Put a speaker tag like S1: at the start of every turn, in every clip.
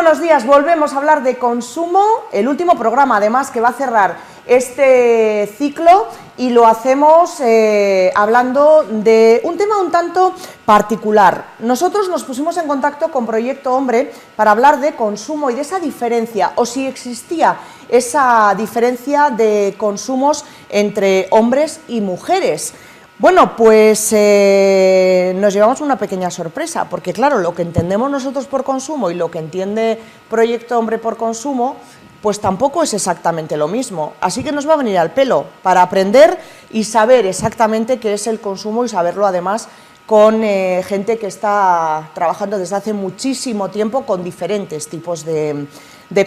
S1: buenos días. Volvemos a hablar de consumo, el último programa además que va a cerrar este ciclo, y lo hacemos hablando de un tema un tanto particular. Nosotros nos pusimos en contacto con Proyecto Hombre para hablar de consumo y de esa diferencia, o si existía esa diferencia de consumos entre hombres y mujeres. Bueno, pues nos llevamos una pequeña sorpresa, porque claro, lo que entendemos nosotros por consumo y lo que entiende Proyecto Hombre por consumo, pues tampoco es exactamente lo mismo. Así que nos va a venir al pelo para aprender y saber exactamente qué es el consumo, y saberlo además con gente que está trabajando desde hace muchísimo tiempo con diferentes tipos de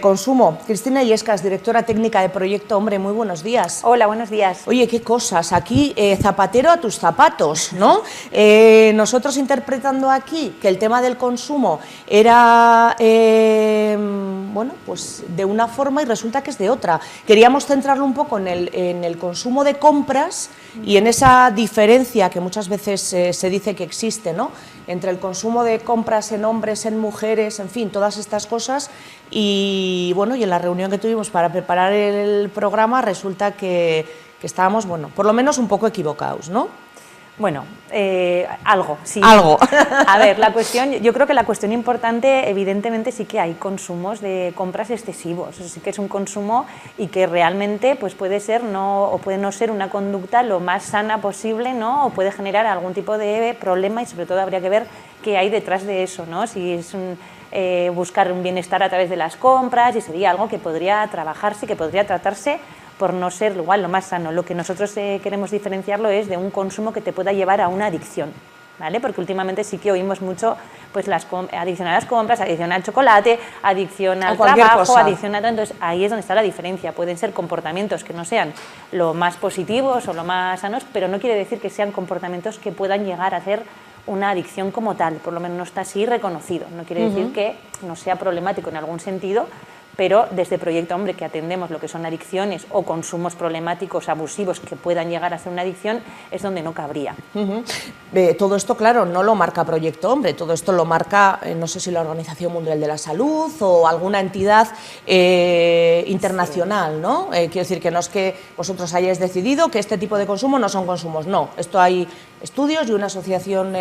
S1: consumo. Cristina Illescas, directora técnica de Proyecto Hombre, muy buenos días.
S2: Hola, buenos días.
S1: Oye, qué cosas, aquí zapatero a tus zapatos, ¿no? Nosotros interpretando aquí que el tema del consumo era, bueno, pues de una forma y resulta que es de otra. Queríamos centrarlo un poco en el consumo de compras y en esa diferencia que muchas veces se dice que existe, ¿no?, entre el consumo de compras en hombres, en mujeres, en fin, todas estas cosas. Y bueno, y en la reunión que tuvimos para preparar el programa resulta que estábamos, bueno, por lo menos un poco equivocados, ¿no?
S2: Bueno, algo, sí.
S1: Algo.
S2: A ver, yo creo que la cuestión importante, evidentemente sí que hay consumos de compras excesivos, eso sí que es un consumo y que realmente pues puede ser o puede no ser una conducta lo más sana posible, ¿no? O puede generar algún tipo de problema, y sobre todo habría que ver qué hay detrás de eso, ¿no? Si es buscar un bienestar a través de las compras, y sería algo que podría trabajarse, que podría tratarse por no ser igual lo más sano. Lo que nosotros queremos diferenciarlo es de un consumo que te pueda llevar a una adicción, ¿vale? Porque últimamente sí que oímos mucho pues adicción a las compras, adicción al chocolate, adicción al trabajo, adicción a todo. Entonces ahí es donde está la diferencia. Pueden ser comportamientos que no sean lo más positivos o lo más sanos, pero no quiere decir que sean comportamientos que puedan llegar a ser una adicción como tal, por lo menos no está así reconocido. No quiere decir que no sea problemático en algún sentido, pero desde Proyecto Hombre, que atendemos lo que son adicciones o consumos problemáticos, abusivos, que puedan llegar a ser una adicción, es donde no cabría.
S1: Todo esto, claro, no lo marca Proyecto Hombre, todo esto lo marca, no sé si la Organización Mundial de la Salud o alguna entidad internacional, ¿no? Quiero decir que no es que vosotros hayáis decidido que este tipo de consumo no son consumos, no. Esto hay estudios y una asociación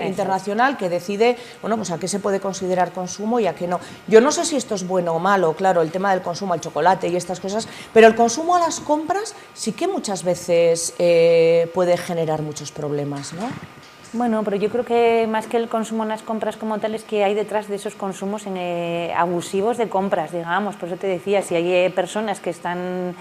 S1: internacional que decide, bueno, pues a qué se puede considerar consumo y a qué no. Yo no sé si esto es bueno o malo, claro, el tema del consumo al chocolate y estas cosas, pero el consumo a las compras sí que muchas veces puede generar muchos problemas, ¿no?
S2: Bueno, pero yo creo que más que el consumo en las compras como tal, es que hay detrás de esos consumos abusivos de compras, digamos. Por eso te decía, si hay personas que están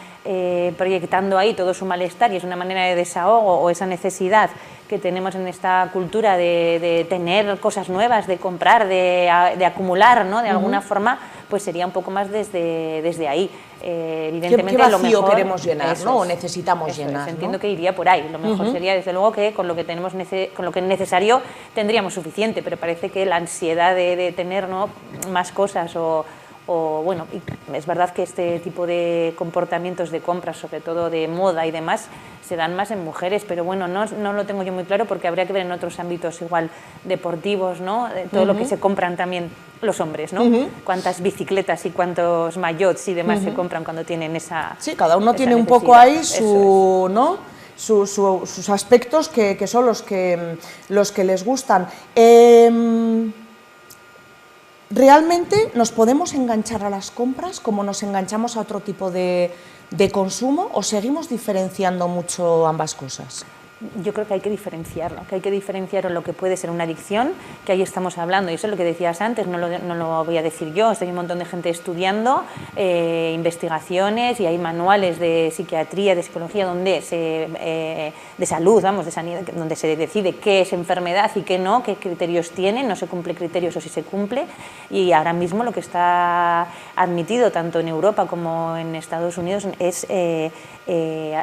S2: proyectando ahí todo su malestar y es una manera de desahogo, o esa necesidad que tenemos en esta cultura de tener cosas nuevas, de comprar, de acumular, ¿no? De alguna forma, pues sería un poco más desde ahí. Evidentemente,
S1: ¿Qué vacío
S2: lo mejor
S1: queremos llenar, ¿no? O necesitamos llenar,
S2: entiendo
S1: ¿no?
S2: que iría por ahí. Lo mejor sería, desde luego, que con lo que tenemos con lo que es necesario tendríamos suficiente, pero parece que la ansiedad de tener, ¿no?, más cosas bueno, es verdad que este tipo de comportamientos de compras, sobre todo de moda y demás, se dan más en mujeres, pero bueno, no lo tengo yo muy claro, porque habría que ver en otros ámbitos igual deportivos, ¿no? Todo lo que se compran también los hombres, ¿no? Cuántas bicicletas y cuántos maillots y demás se compran cuando tienen esa...
S1: Sí, cada uno tiene un
S2: necesidad.
S1: poco ahí su, ¿no?, sus aspectos que son los que les gustan. ¿Realmente nos podemos enganchar a las compras como nos enganchamos a otro tipo de consumo, o seguimos diferenciando mucho ambas cosas?
S2: Yo creo que hay que diferenciarlo, lo que puede ser una adicción, que ahí estamos hablando, y eso es lo que decías antes, no lo voy a decir yo, hay un montón de gente estudiando, investigaciones, y hay manuales de psiquiatría, de psicología, de salud, vamos, de sanidad, donde se decide qué es enfermedad y qué no, qué criterios tiene, no se cumple criterios o si se cumple, y ahora mismo lo que está admitido tanto en Europa como en Estados Unidos es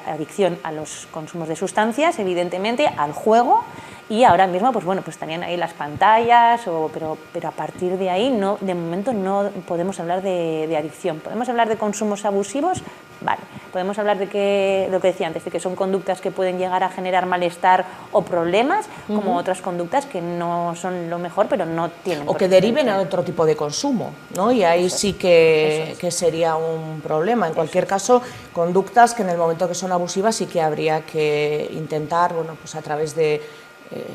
S2: adicción a los consumos de sustancias, evidentemente, al juego, y ahora mismo pues bueno, pues tenían ahí las pantallas, pero a partir de ahí de momento no podemos hablar de adicción. Podemos hablar de consumos abusivos, vale, Podemos hablar de que, lo que decía antes, de que son conductas que pueden llegar a generar malestar o problemas, como otras conductas que no son lo mejor, pero no tienen...
S1: O que deriven a otro tipo de consumo, ¿no? Y ahí sí que sería un problema. En cualquier caso, conductas que en el momento que son abusivas sí que habría que intentar, bueno, pues a través de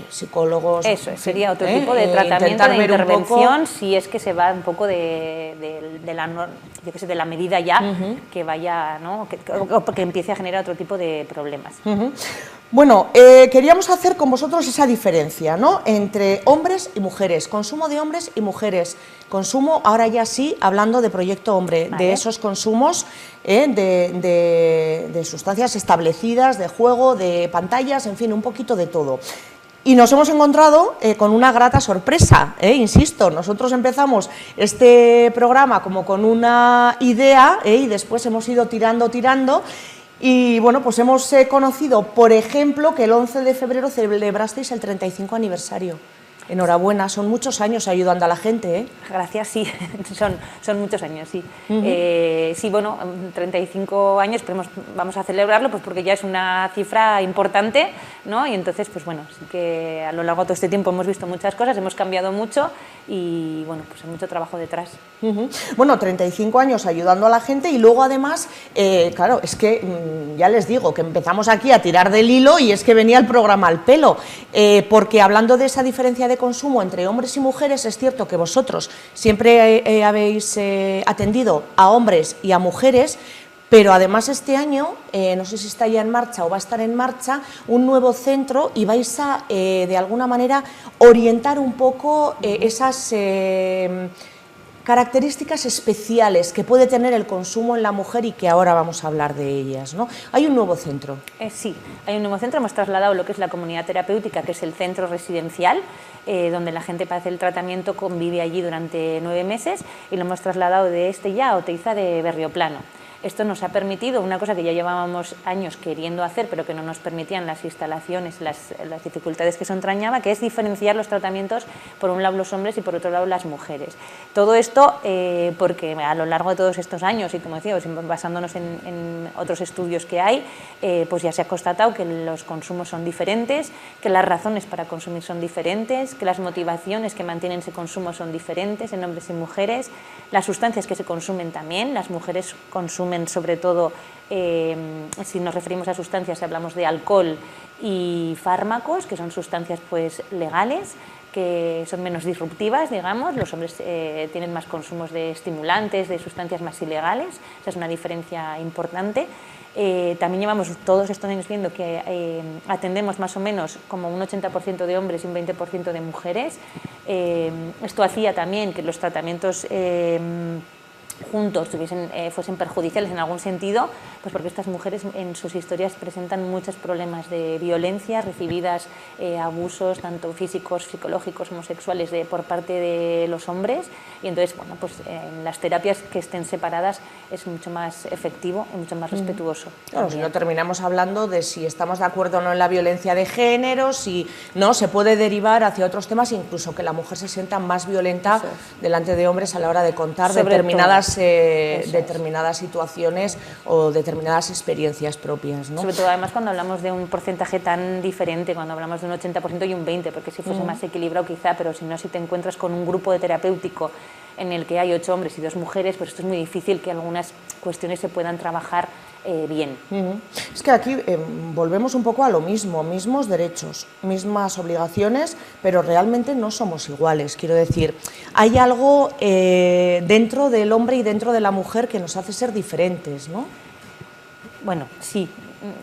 S1: psicólogos...
S2: Eso, sería otro tipo de tratamiento, de intervención, si es que se va un poco de la medida ya, que vaya, ¿no? que empiece a generar otro tipo de problemas.
S1: Bueno, queríamos hacer con vosotros esa diferencia, ¿no?, entre hombres y mujeres, consumo de hombres y mujeres, consumo, ahora ya sí, hablando de Proyecto Hombre, de esos consumos de sustancias establecidas, de juego, de pantallas, en fin, un poquito de todo. Y nos hemos encontrado con una grata sorpresa, insisto, nosotros empezamos este programa como con una idea y después hemos ido tirando, y bueno, pues hemos conocido, por ejemplo, que el 11 de febrero celebrasteis el 35 aniversario. Enhorabuena, son muchos años ayudando a la gente, ¿eh?
S2: Gracias, sí, son muchos años, sí. Sí, bueno, 35 años, pero vamos a celebrarlo pues porque ya es una cifra importante, ¿no? Y entonces, pues bueno, sí que a lo largo de todo este tiempo hemos visto muchas cosas, hemos cambiado mucho y bueno, pues hay mucho trabajo detrás.
S1: Bueno, 35 años ayudando a la gente y luego además, claro, es que ya les digo que empezamos aquí a tirar del hilo y es que venía el programa al pelo, porque hablando de esa diferencia de consumo entre hombres y mujeres, es cierto que vosotros siempre habéis atendido a hombres y a mujeres, pero además este año, no sé si está ya en marcha o va a estar en marcha, un nuevo centro y vais a, de alguna manera, orientar un poco esas características especiales que puede tener el consumo en la mujer y que ahora vamos a hablar de ellas, ¿no? Hay un nuevo centro.
S2: Sí, hay un nuevo centro, hemos trasladado lo que es la comunidad terapéutica, que es el centro residencial, donde la gente para hacer el tratamiento convive allí durante 9 meses y lo hemos trasladado de Estella a Oteiza de Berrioplano. Esto nos ha permitido una cosa que ya llevábamos años queriendo hacer, pero que no nos permitían las instalaciones, las dificultades que eso entrañaba, que es diferenciar los tratamientos, por un lado los hombres y por otro lado las mujeres. Todo esto porque a lo largo de todos estos años, y como decía, basándonos en otros estudios que hay, pues ya se ha constatado que los consumos son diferentes, que las razones para consumir son diferentes, que las motivaciones que mantienen ese consumo son diferentes en hombres y mujeres, las sustancias que se consumen también, las mujeres consumen sobre todo, si nos referimos a sustancias, hablamos de alcohol y fármacos, que son sustancias pues legales, que son menos disruptivas, digamos. Los hombres tienen más consumos de estimulantes, de sustancias más ilegales, esa es una diferencia importante. También llevamos todos estos años viendo que atendemos más o menos como un 80% de hombres y un 20% de mujeres. Esto hacía también que los tratamientos juntos fuesen perjudiciales en algún sentido, pues porque estas mujeres en sus historias presentan muchos problemas de violencia, recibidas abusos tanto físicos, psicológicos, homosexuales por parte de los hombres, y entonces, bueno, pues en las terapias que estén separadas es mucho más efectivo y mucho más respetuoso.
S1: Claro, si no terminamos hablando de si estamos de acuerdo o no en la violencia de género, si no se puede derivar hacia otros temas, incluso que la mujer se sienta más violenta delante de hombres a la hora de contar determinadas situaciones o determinadas experiencias propias, ¿no?
S2: Sobre todo, además, cuando hablamos de un porcentaje tan diferente, cuando hablamos de un 80% y un 20%, porque si fuese más equilibrado quizá, pero si no, si te encuentras con un grupo de terapéutico en el que hay 8 hombres y 2 mujeres, pues esto es muy difícil que algunas cuestiones se puedan trabajar bien.
S1: Es que aquí volvemos un poco a lo mismo, mismos derechos, mismas obligaciones, pero realmente no somos iguales. Quiero decir, hay algo dentro del hombre y dentro de la mujer que nos hace ser diferentes, ¿no?
S2: Bueno, sí.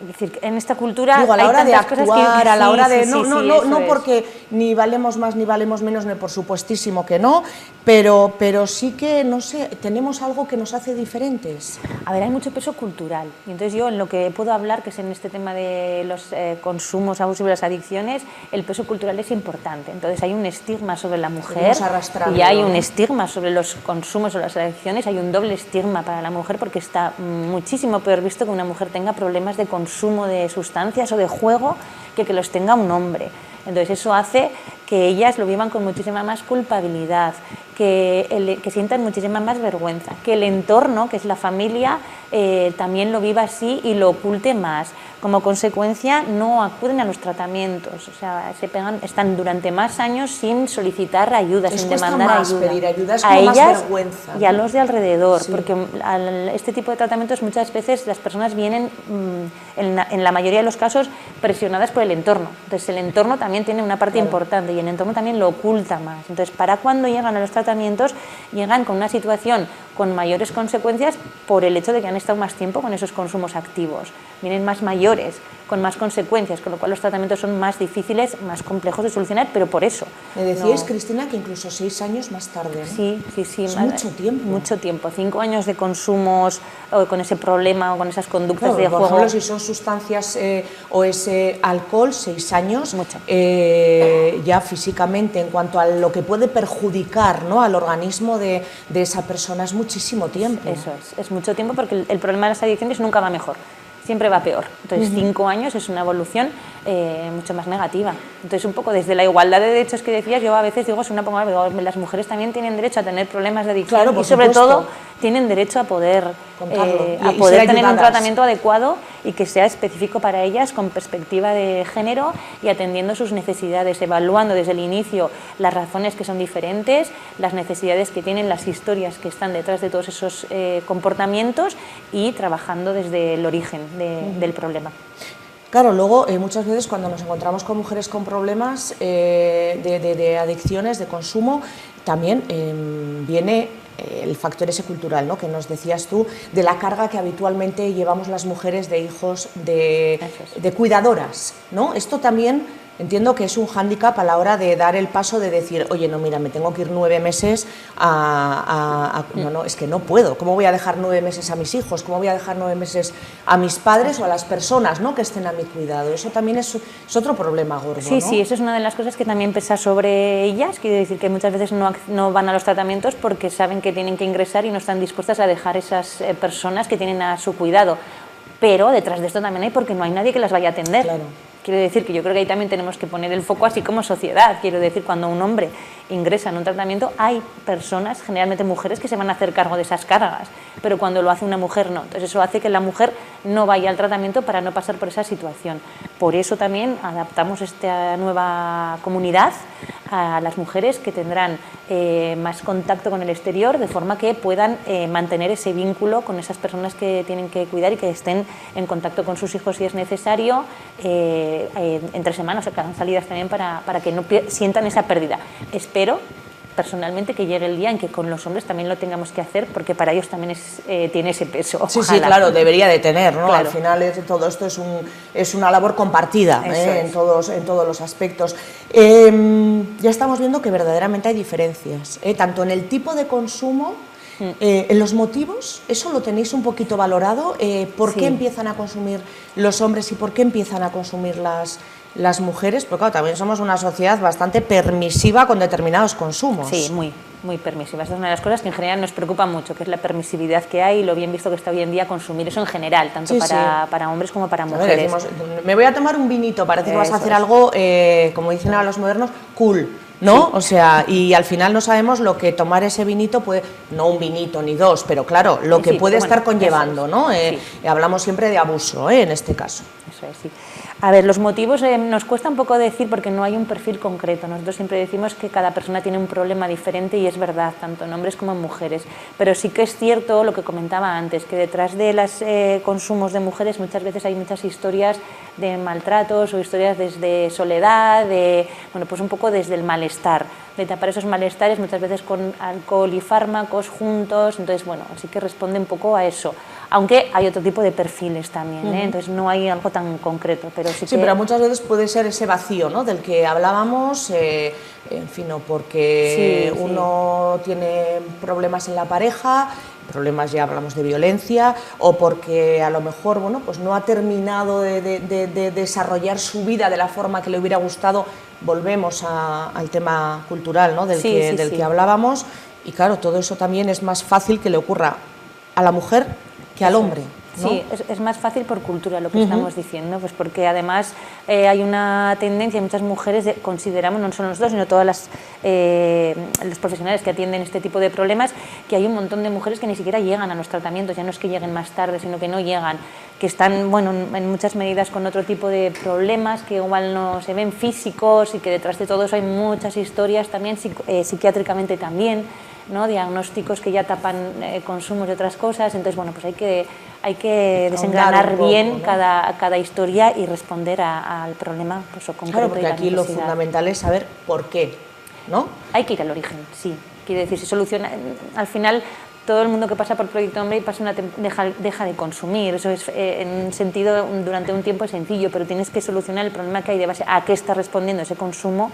S2: Es decir, en esta cultura
S1: digo, a la hora de actuar, a la hora de... No
S2: es.
S1: Porque ni valemos más ni valemos menos, ni por supuestísimo que no, pero sí que, no sé, tenemos algo que nos hace diferentes.
S2: A ver, hay mucho peso cultural, y entonces yo en lo que puedo hablar, que es en este tema de los consumos abusivos y las adicciones, el peso cultural es importante. Entonces hay un estigma sobre la mujer y hay un estigma sobre los consumos o las adicciones, hay un doble estigma para la mujer porque está muchísimo peor visto que una mujer tenga problemas de consumo de sustancias o de juego que los tenga un hombre. Entonces eso hace que ellas lo vivan con muchísima más culpabilidad, que sientan muchísima más vergüenza, que el entorno, que es la familia, también lo viva así y lo oculte más. Como consecuencia, no acuden a los tratamientos, o sea, están durante más años sin solicitar ayuda, sin demandar ayuda.
S1: Pedir ayuda, es
S2: a
S1: como
S2: ellas
S1: más vergüenza, ¿no?
S2: Y a los de alrededor,
S1: Sí.
S2: porque este tipo de tratamientos muchas veces las personas vienen, en la mayoría de los casos, presionadas por el entorno. Entonces, el entorno también tiene una parte importante y el entorno también lo oculta más. Entonces, para cuando llegan a los tratamientos, llegan con una situación con mayores consecuencias por el hecho de que han estado más tiempo con esos consumos activos. Vienen más mayores, con más consecuencias, con lo cual los tratamientos son más difíciles, más complejos de solucionar, pero por eso.
S1: Me decíais, Cristina, que incluso 6 años más tarde, ¿no?
S2: Sí.
S1: Es mucho tiempo.
S2: Mucho tiempo. 5 años de consumos con ese problema o con esas conductas
S1: Claro,
S2: de
S1: por
S2: juego.
S1: ejemplo, si son sustancias o ese alcohol, 6 años,
S2: Mucho.
S1: Ya físicamente, en cuanto a lo que puede perjudicar, ¿no?, al organismo de esa persona, es muchísimo tiempo.
S2: Eso es mucho tiempo porque el problema de las adicciones nunca va mejor, siempre va peor. Entonces, 5 años es una evolución mucho más negativa. Entonces, un poco desde la igualdad de derechos que decías, yo a veces digo, las mujeres también tienen derecho a tener problemas de adicción,
S1: Claro, por
S2: y sobre
S1: supuesto.
S2: todo tienen derecho a poder
S1: Contarlo y ser
S2: tener un
S1: ayudadas.
S2: tratamiento adecuado y que sea específico para ellas, con perspectiva de género y atendiendo sus necesidades, evaluando desde el inicio las razones que son diferentes, las necesidades que tienen, las historias que están detrás de todos esos comportamientos, y trabajando desde el origen del problema.
S1: Claro, luego muchas veces cuando nos encontramos con mujeres con problemas de adicciones, de consumo, también viene el factor ese cultural, ¿no?, que nos decías tú, de la carga que habitualmente llevamos las mujeres de hijos, de cuidadoras, ¿no? Esto también entiendo que es un hándicap a la hora de dar el paso de decir, oye, no, mira, me tengo que ir 9 meses no, es que no puedo. ¿Cómo voy a dejar 9 meses a mis hijos? ¿Cómo voy a dejar 9 meses a mis padres o a las personas, ¿no?, que estén a mi cuidado? Eso también es otro problema gordo,
S2: Sí,
S1: ¿no?
S2: sí, eso es una de las cosas que también pesa sobre ellas. Quiere decir que muchas veces no van a los tratamientos porque saben que tienen que ingresar y no están dispuestas a dejar esas personas que tienen a su cuidado. Pero detrás de esto también hay porque no hay nadie que las vaya a atender.
S1: Claro.
S2: Quiero decir que yo creo que ahí también tenemos que poner el foco, así como sociedad. Quiero decir, cuando un hombre ingresa en un tratamiento, hay personas, generalmente mujeres, que se van a hacer cargo de esas cargas, pero cuando lo hace una mujer no. Entonces eso hace que la mujer no vaya al tratamiento para no pasar por esa situación. Por eso también adaptamos esta nueva comunidad a las mujeres que tendrán más contacto con el exterior, de forma que puedan mantener ese vínculo con esas personas que tienen que cuidar y que estén en contacto con sus hijos si es necesario, entre semanas o que hagan salidas también para que no sientan esa pérdida. Espero personalmente que llegue el día en que con los hombres también lo tengamos que hacer, porque para ellos también tiene ese peso.
S1: Sí,
S2: ojalá.
S1: sí, claro, debería de tener, ¿no?
S2: Claro.
S1: Al final todo esto es una labor compartida en
S2: Es.
S1: todos los aspectos. Ya estamos viendo que verdaderamente hay diferencias, tanto en el tipo de consumo, en los motivos. ¿Eso lo tenéis un poquito valorado? ¿Por qué empiezan a consumir los hombres y por qué empiezan a consumir las mujeres? Porque claro, también somos una sociedad bastante permisiva con determinados consumos.
S2: Sí, muy permisiva. Esta es una de las cosas que en general nos preocupa mucho, que es la permisividad que hay y lo bien visto que está hoy en día consumir eso en general, tanto para hombres como para mujeres.
S1: A ver, decimos, me voy a tomar un vinito, parece que vas a hacer algo, como dicen ahora los modernos, cool, ¿no? Sí. O sea, y al final no sabemos lo que tomar ese vinito puede, no un vinito ni dos, pero claro, lo que puede estar conllevando, ¿no? Hablamos siempre de abuso, en este caso.
S2: Eso es, sí. A ver, los motivos nos cuesta un poco decir porque no hay un perfil concreto. Nosotros siempre decimos que cada persona tiene un problema diferente y es verdad, tanto en hombres como en mujeres. Pero sí que es cierto lo que comentaba antes, que detrás de los consumos de mujeres muchas veces hay muchas historias de maltratos o historias desde soledad, pues un poco desde el malestar, de tapar esos malestares muchas veces con alcohol y fármacos juntos. Entonces, bueno, así que responde un poco a eso. Aunque hay otro tipo de perfiles también, entonces no hay algo tan concreto, pero sí que...
S1: Sí, pero muchas veces puede ser ese vacío, ¿no?, del que hablábamos, en fin, o porque uno tiene problemas en la pareja, problemas, ya hablamos de violencia, o porque a lo mejor, bueno, pues no ha terminado de desarrollar su vida de la forma que le hubiera gustado. Volvemos al tema cultural, ¿no?, del que hablábamos, y claro, todo eso también es más fácil que le ocurra a la mujer que al hombre. ¿no?
S2: Sí, es más fácil por cultura lo que estamos diciendo, pues porque además hay una tendencia, muchas mujeres consideramos, no solo nosotros, sino todas los profesionales que atienden este tipo de problemas, que hay un montón de mujeres que ni siquiera llegan a los tratamientos, ya no es que lleguen más tarde, sino que no llegan, que están, bueno, en muchas medidas con otro tipo de problemas que igual no se ven físicos y que detrás de todo eso hay muchas historias también, psiquiátricamente también, ¿no? Diagnósticos que ya tapan consumos de otras cosas, entonces bueno, pues hay que desengranar poco, bien, ¿no? cada historia y responder al problema, pues, concreto.
S1: Claro, porque aquí lo fundamental es saber por qué, ¿no?
S2: Hay que ir al origen, sí. Quiere decir, se soluciona, al final todo el mundo que pasa por Proyecto Hombre deja de consumir, eso es en un sentido durante un tiempo es sencillo, pero tienes que solucionar el problema que hay de base, a qué está respondiendo ese consumo,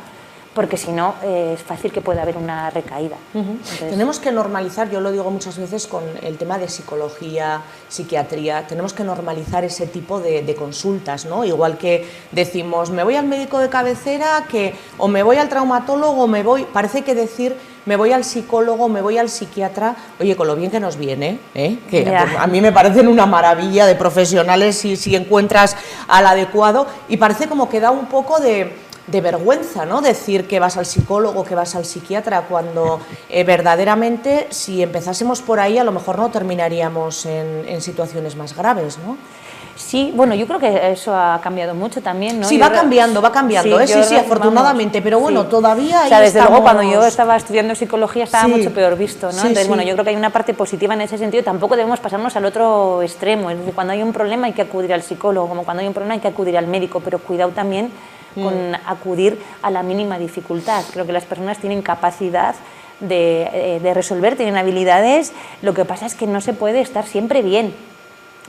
S2: porque si no es fácil que pueda haber una recaída. Entonces,
S1: tenemos que normalizar, yo lo digo muchas veces con el tema de psicología, psiquiatría, tenemos que normalizar ese tipo de consultas, ¿no? Igual que decimos, me voy al médico de cabecera, o me voy al traumatólogo, parece que decir me voy al psicólogo, me voy al psiquiatra, oye, con lo bien que nos viene, que a mí me parecen una maravilla de profesionales si encuentras al adecuado, y parece como que da un poco de vergüenza, ¿no? Decir que vas al psicólogo, que vas al psiquiatra, cuando verdaderamente si empezásemos por ahí a lo mejor no terminaríamos en situaciones más graves, ¿no?
S2: Sí, bueno, yo creo que eso ha cambiado mucho también, ¿no?
S1: Sí, va cambiando, sí, afortunadamente, pero bueno, todavía ahí
S2: desde luego cuando yo estaba estudiando psicología estaba mucho peor visto, ¿no? Entonces, bueno, yo creo que hay una parte positiva en ese sentido, tampoco debemos pasarnos al otro extremo, es decir, cuando hay un problema hay que acudir al psicólogo, como cuando hay un problema hay que acudir al médico, pero cuidado también con acudir a la mínima dificultad. Creo que las personas tienen capacidad de resolver, tienen habilidades, lo que pasa es que no se puede estar siempre bien.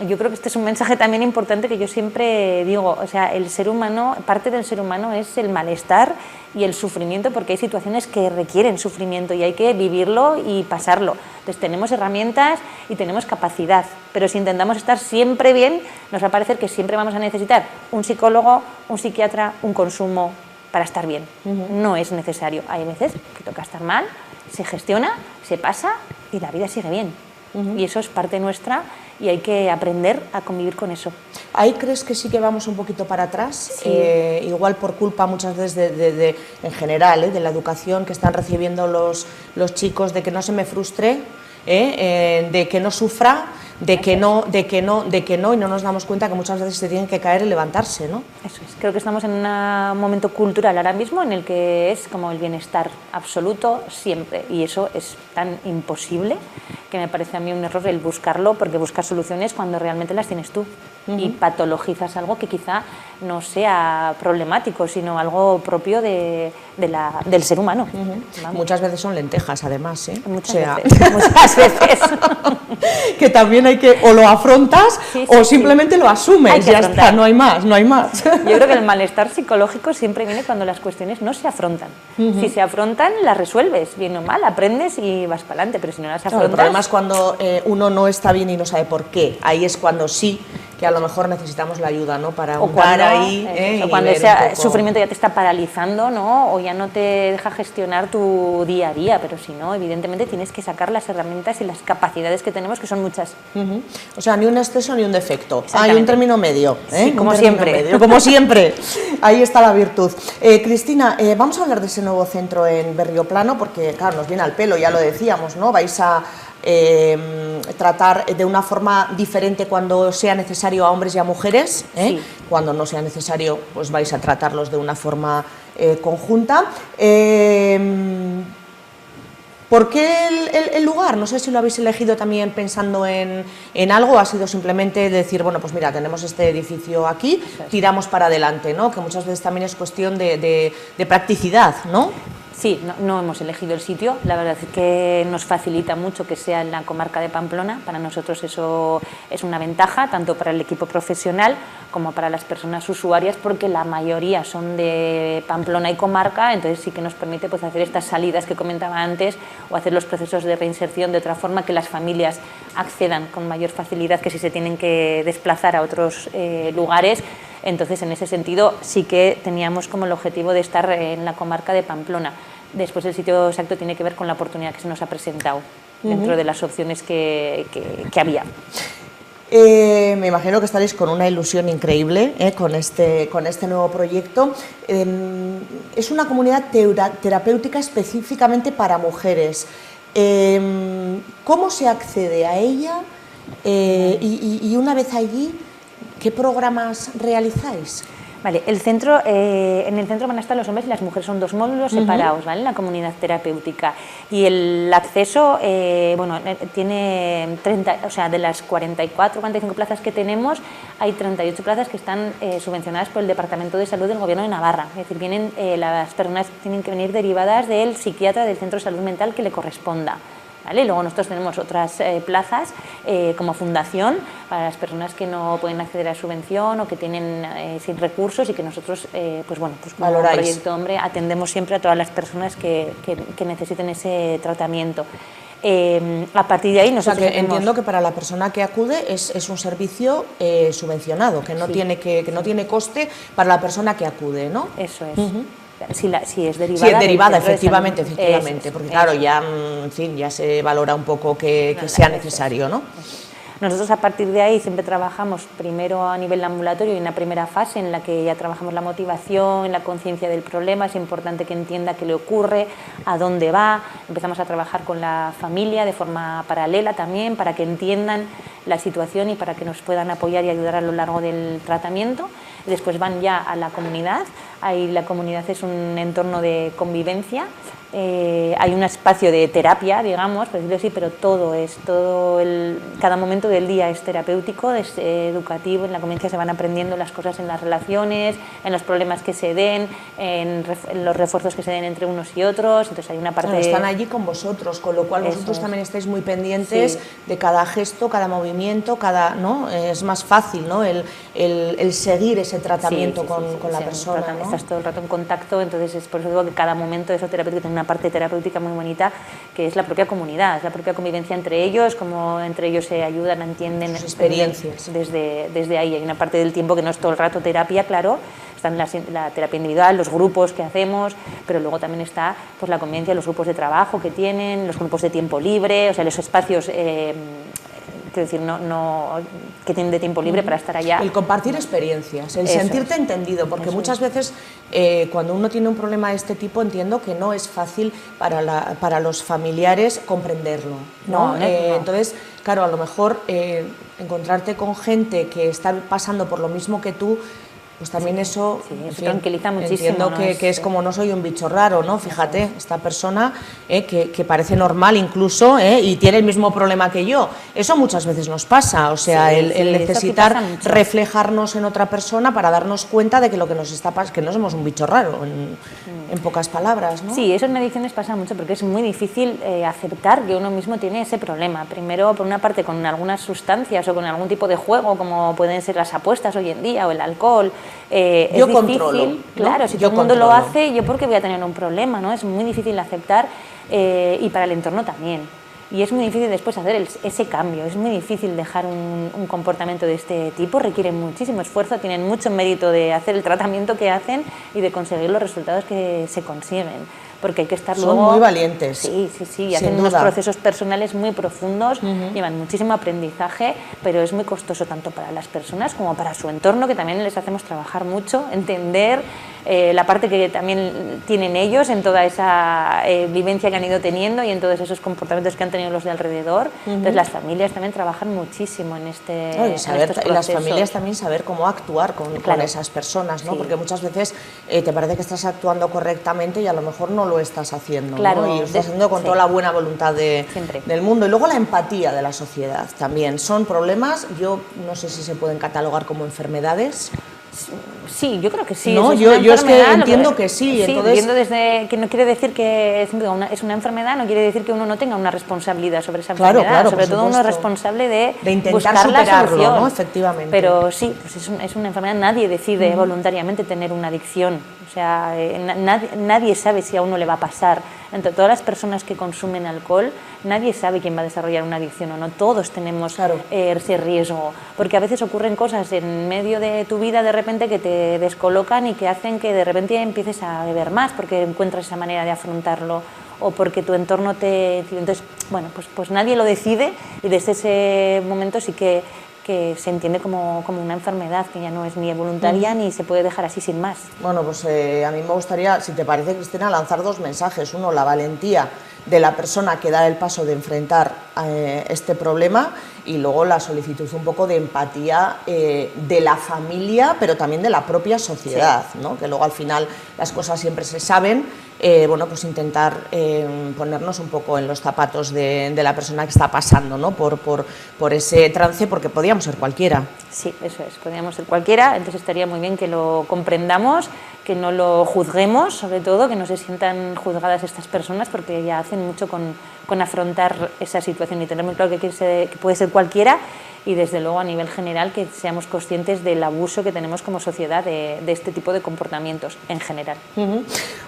S2: Yo creo que este es un mensaje también importante que yo siempre digo, o sea, el ser humano, parte del ser humano es el malestar y el sufrimiento, porque hay situaciones que requieren sufrimiento y hay que vivirlo y pasarlo. Entonces tenemos herramientas y tenemos capacidad, pero si intentamos estar siempre bien, nos va a parecer que siempre vamos a necesitar un psicólogo, un psiquiatra, un consumo para estar bien. No es necesario. Hay veces que toca estar mal, se gestiona, se pasa y la vida sigue bien. Y eso es parte nuestra y hay que aprender a convivir con eso.
S1: ¿Ahí crees que sí que vamos un poquito para atrás?
S2: Sí.
S1: Igual por culpa muchas veces en general, de la educación que están recibiendo los chicos, de que no se me frustre, de que no sufra, de que no, y no nos damos cuenta que muchas veces se tienen que caer y levantarse, ¿no?
S2: Eso es. Creo que estamos en un momento cultural ahora mismo en el que es como el bienestar absoluto siempre, y eso es tan imposible que me parece a mí un error el buscarlo, porque buscar soluciones cuando realmente las tienes tú y patologizas algo que quizá no sea problemático, sino algo propio del ser humano.
S1: Muchas veces son lentejas, además,
S2: Muchas veces.
S1: Que también hay que, o lo afrontas o simplemente lo asumes, ya está, no hay más.
S2: Yo creo que el malestar psicológico siempre viene cuando las cuestiones no se afrontan. Si se afrontan, las resuelves, bien o mal, aprendes y vas para adelante, pero si no las afrontas...
S1: El problema es cuando uno no está bien y no sabe por qué, ahí es cuando sí que a lo mejor necesitamos la ayuda, ¿no? Para ahondar ahí.
S2: O cuando ese sufrimiento ya te está paralizando, ¿no? O ya no te deja gestionar tu día a día, pero si no, evidentemente tienes que sacar las herramientas y las capacidades que tenemos, que son muchas.
S1: O sea, ni un exceso ni un defecto, hay un término medio.
S2: Sí, como siempre.
S1: Como siempre, ahí está la virtud. Cristina, vamos a hablar de ese nuevo centro en Berrioplano, porque claro, nos viene al pelo, ya lo decíamos, ¿no? Vais a tratar de una forma diferente cuando sea necesario a hombres y a mujeres, cuando no sea necesario pues vais a tratarlos de una forma conjunta. ¿Por qué el lugar? No sé si lo habéis elegido también pensando en algo, o ha sido simplemente decir, bueno, pues mira, tenemos este edificio aquí, tiramos para adelante, ¿no? Que muchas veces también es cuestión de practicidad, ¿no?
S2: Sí, no hemos elegido el sitio, la verdad es que nos facilita mucho que sea en la comarca de Pamplona, para nosotros eso es una ventaja, tanto para el equipo profesional como para las personas usuarias, porque la mayoría son de Pamplona y comarca, entonces sí que nos permite pues, hacer estas salidas que comentaba antes o hacer los procesos de reinserción de otra forma que las familias accedan con mayor facilidad que si se tienen que desplazar a otros lugares. Entonces, en ese sentido, sí que teníamos como el objetivo de estar en la comarca de Pamplona. Después, el sitio exacto tiene que ver con la oportunidad que se nos ha presentado dentro de las opciones que había.
S1: Me imagino que estaréis con una ilusión increíble con este nuevo proyecto. Es una comunidad terapéutica específicamente para mujeres. ¿Cómo se accede a ella? Y una vez allí, ¿qué programas realizáis?
S2: Vale, en el centro van a estar los hombres y las mujeres, son 2 módulos separados, ¿vale? En la comunidad terapéutica. Y el acceso, tiene 30, o sea, de las 44, 45 plazas que tenemos, hay 38 plazas que están subvencionadas por el Departamento de Salud del Gobierno de Navarra. Es decir, las personas tienen que venir derivadas del psiquiatra del centro de salud mental que le corresponda. ¿Vale? Luego nosotros tenemos otras plazas como fundación para las personas que no pueden acceder a subvención o que tienen sin recursos, y que nosotros, como Proyecto Hombre, atendemos siempre a todas las personas que necesiten ese tratamiento. A partir de ahí nosotros
S1: entiendo que para la persona que acude es un servicio subvencionado, que no tiene coste para la persona que acude, ¿no?
S2: Eso es. Si es derivada.
S1: Sí, es derivada, efectivamente, porque claro, ya, en fin, ya se valora un poco que sea necesario, ¿no?
S2: Nosotros a partir de ahí siempre trabajamos primero a nivel ambulatorio, y en una primera fase en la que ya trabajamos la motivación, la conciencia del problema. Es importante que entienda qué le ocurre, a dónde va. Empezamos a trabajar con la familia de forma paralela también, para que entiendan la situación y para que nos puedan apoyar y ayudar a lo largo del tratamiento. Después van ya a la comunidad. Ahí la comunidad es un entorno de convivencia. Hay un espacio de terapia, digamos, por decirlo así, pero cada momento del día es terapéutico, es educativo. En la convivencia se van aprendiendo las cosas en las relaciones, en los problemas que se den, en los refuerzos que se den entre unos y otros. Entonces hay una parte...
S1: Claro, están allí con vosotros, con lo cual vosotros también estáis muy pendientes de cada gesto, cada movimiento, ¿no? Es más fácil, ¿no? el seguir ese tratamiento con la persona, ¿no?
S2: Estás todo el rato en contacto, entonces es por eso digo que cada momento de eso terapéutico tiene una parte terapéutica muy bonita, que es la propia comunidad, es la propia convivencia entre ellos, como entre ellos se ayudan, entienden
S1: sus experiencias.
S2: Desde ahí. Hay una parte del tiempo que no es todo el rato terapia, claro, está la terapia individual, los grupos que hacemos, pero luego también está pues la convivencia, los grupos de trabajo que tienen, los grupos de tiempo libre, o sea, los espacios quiero decir, que tienen de tiempo libre para estar allá.
S1: El compartir experiencias, el sentirte entendido, porque muchas veces cuando uno tiene un problema de este tipo, entiendo que no es fácil para los familiares comprenderlo, ¿no? Entonces, claro, a lo mejor encontrarte con gente que está pasando por lo mismo que tú, pues también eso,
S2: eso tranquiliza muchísimo.
S1: Entiendo
S2: ¿no?
S1: que es como no soy un bicho raro, ¿no? Fíjate, esta persona que parece normal incluso y tiene el mismo problema que yo. Eso muchas veces nos pasa, o sea, el necesitar reflejarnos en otra persona para darnos cuenta de que lo que nos está pasando, que no somos un bicho raro, en pocas palabras, ¿no?
S2: Sí, eso en adicciones pasa mucho, porque es muy difícil aceptar que uno mismo tiene ese problema. Primero, por una parte, con algunas sustancias o con algún tipo de juego, como pueden ser las apuestas hoy en día o el alcohol.
S1: Yo
S2: es difícil,
S1: controlo, ¿no?
S2: claro, si todo el mundo lo hace, ¿yo por qué voy a tener un problema? ¿No? Es muy difícil aceptar, y para el entorno también. Y es muy difícil después hacer ese cambio, es muy difícil dejar un comportamiento de este tipo, requiere muchísimo esfuerzo, tienen mucho mérito de hacer el tratamiento que hacen y de conseguir los resultados que se consiguen, porque hay que estar
S1: luego... Son muy valientes.
S2: Sí, hacen unos procesos personales muy profundos, llevan muchísimo aprendizaje, pero es muy costoso tanto para las personas como para su entorno, que también les hacemos trabajar mucho, entender la parte que también tienen ellos en toda esa vivencia que han ido teniendo y en todos esos comportamientos que han tenido los de alrededor. Entonces las familias también trabajan muchísimo en estos procesos.
S1: Las familias también saber cómo actuar con esas personas, ¿no? Porque muchas veces te parece que estás actuando correctamente y a lo mejor no lo estás haciendo, ¿no? Y lo estás haciendo con toda la buena voluntad del mundo. Y luego la empatía de la sociedad también. Son problemas, yo no sé si se pueden catalogar como enfermedades.
S2: Sí, yo creo que sí.
S1: No, yo es que entiendo que sí.
S2: Sí,
S1: entonces...
S2: viendo desde que no quiere decir que es una enfermedad, no quiere decir que uno no tenga una responsabilidad sobre esa enfermedad.
S1: Claro,
S2: sobre todo uno es responsable de
S1: intentar
S2: buscar
S1: superarlo,
S2: la solución,
S1: ¿no? Efectivamente.
S2: Pero sí, pues es una enfermedad. Nadie decide voluntariamente tener una adicción. O sea, nadie sabe si a uno le va a pasar. Entre todas las personas que consumen alcohol, nadie sabe quién va a desarrollar una adicción o no. Todos tenemos ese riesgo, porque a veces ocurren cosas en medio de tu vida de repente que te descolocan y que hacen que de repente empieces a beber más porque encuentras esa manera de afrontarlo o porque tu entorno te... Entonces, bueno, pues nadie lo decide y desde ese momento sí que que se entiende como una enfermedad, que ya no es ni voluntaria ni se puede dejar así sin más.
S1: Bueno, pues a mí me gustaría, si te parece, Cristina, lanzar dos mensajes. Uno, la valentía de la persona que da el paso de enfrentar este problema, y luego la solicitud un poco de empatía de la familia, pero también de la propia sociedad, sí, ¿no? Que luego al final las cosas siempre se saben. Bueno, pues intentar ponernos un poco en los zapatos de la persona que está pasando, ¿no? por ese trance, porque podíamos ser cualquiera.
S2: Sí, eso es, podríamos ser cualquiera, entonces estaría muy bien que lo comprendamos, que no lo juzguemos, sobre todo, que no se sientan juzgadas estas personas, porque ya hacen mucho con afrontar esa situación y tener muy claro que puede ser cualquiera, y desde luego a nivel general que seamos conscientes del abuso que tenemos como sociedad de este tipo de comportamientos en general.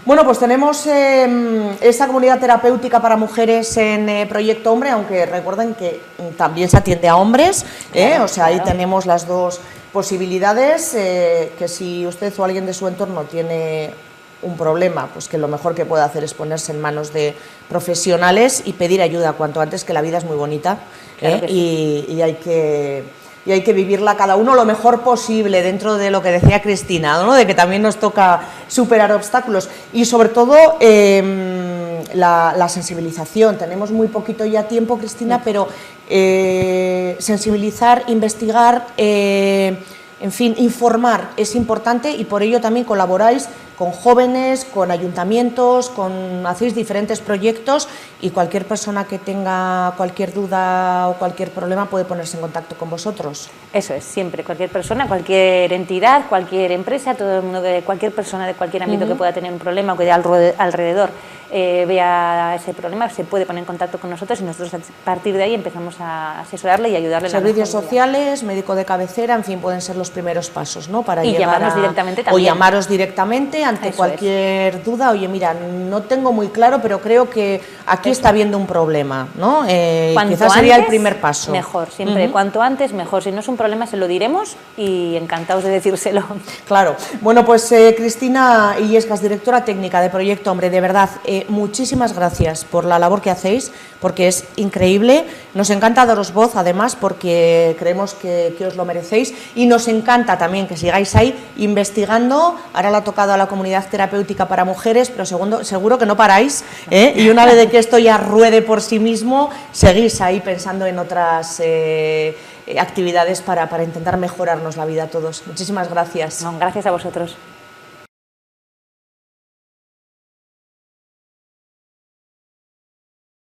S1: Bueno, pues tenemos esa comunidad terapéutica para mujeres en Proyecto Hombre, aunque recuerden que también se atiende a hombres, claro, o sea, claro, ahí tenemos las dos posibilidades, que si usted o alguien de su entorno tiene un problema, pues que lo mejor que puede hacer es ponerse en manos de profesionales y pedir ayuda cuanto antes, que la vida es muy bonita, claro que sí. y hay que vivirla cada uno lo mejor posible, dentro de lo que decía Cristina, ¿no? De que también nos toca superar obstáculos y sobre todo la sensibilización. Tenemos muy poquito ya tiempo, Cristina, pero sensibilizar, investigar, en fin, informar es importante, y por ello también colaboráis con jóvenes, con ayuntamientos, hacéis diferentes proyectos, y cualquier persona que tenga cualquier duda o cualquier problema puede ponerse en contacto con vosotros.
S2: Eso es, siempre, cualquier persona, cualquier entidad, cualquier empresa, todo el mundo, cualquier persona de cualquier ámbito que pueda tener un problema o que alrededor vea ese problema, se puede poner en contacto con nosotros, y nosotros a partir de ahí empezamos a asesorarle y ayudarle.
S1: Servicios sociales, médico de cabecera, en fin, pueden ser los primeros pasos, ¿no? Para
S2: llamarnos directamente también.
S1: O llamaros directamente ante cualquier duda. Oye, mira, no tengo muy claro, pero creo que aquí está habiendo un problema, ¿no? Quizás sería el primer paso.
S2: Mejor, siempre, cuanto antes mejor. Si no es un problema se lo diremos, y encantados de decírselo.
S1: Claro. Bueno, pues Cristina Illescas, directora técnica de Proyecto Hombre, de verdad, muchísimas gracias por la labor que hacéis, porque es increíble. Nos encanta daros voz, además, porque creemos que os lo merecéis, y nos encanta también que sigáis ahí investigando. Ahora le ha tocado a la comunidad terapéutica para mujeres, pero seguro que no paráis, y una vez de que esto ya ruede por sí mismo, seguís ahí pensando en otras actividades para intentar mejorarnos la vida a todos. Muchísimas gracias.
S2: No, gracias a vosotros.